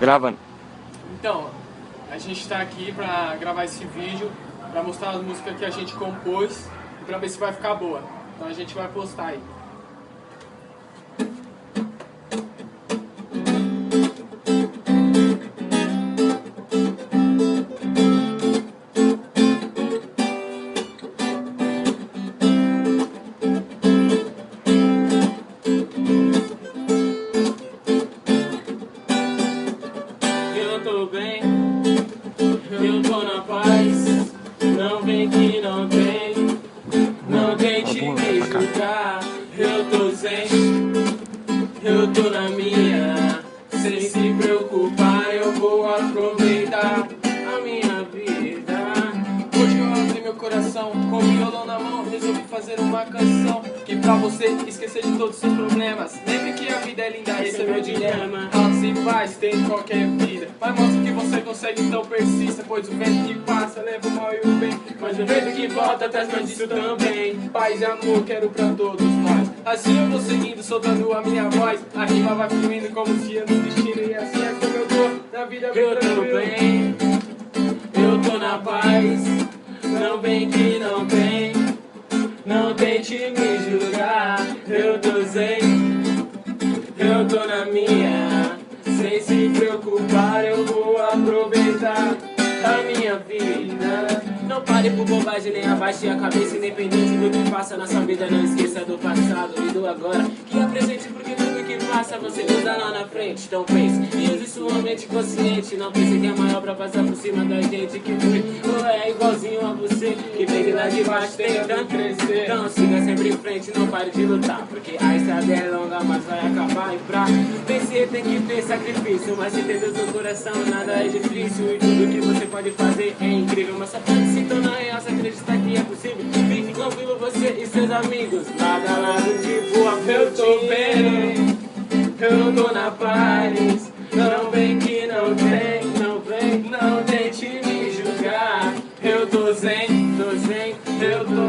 Gravando. Então, a gente tá aqui pra gravar esse vídeo, pra mostrar as músicas que a gente compôs e pra ver se vai ficar boa. Então a gente vai postar aí. Eu tô bem, eu tô na paz, não vem que não tente me julgar. Eu tô zen, eu tô na minha, sem se preocupar, eu vou aproveitar a minha vida. Hoje eu abri meu coração, com o violão na mão, resolvi fazer uma canção que pra você esquecer de todos os seus problemas. Lembre que a vida é linda, esse é meu dilema. Altos e baixos tem em qualquer vida, mas mostra que você consegue, então persista. Pois o vento que passa leva o mal e o bem, mas o vento que volta traz mais disso também. Paz e amor quero pra todos nós, assim eu vou seguindo, soltando a minha voz. A rima vai fluindo como se eu no destino, e assim é como eu tô na vida. Eu tô bem, eu tô na paz, não vem que não tem, não tente me julgar. Eu tô zen, eu tô na minha, sem se preocupar, eu vou aproveitar a minha vida. Não pare por bobagem, nem abaixe a cabeça, independente do que passa na sua vida. Não esqueça do passado e do agora, que é presente, porque tudo que passa você usa lá na frente. Então pense e use sua mente consciente. Não pense que é maior pra passar por cima da gente que foi ou é igualzinho a você, que vem de lá de baixo tentando crescer. Então siga sempre em frente, não pare de lutar, porque a estrada é longa, mas vai acabar. E pra vencer tem que ter sacrifício, mas se tem Deus no coração nada é difícil. E tudo que você pode fazer é incrível, mas só pode se tornar real se acreditar que é possível. Fique tranquilo, você e seus amigos, lado a lado de boa. Eu tô bem, eu tô na paz, não vem que não tem, não tente me julgar. Eu tô zen, eu tô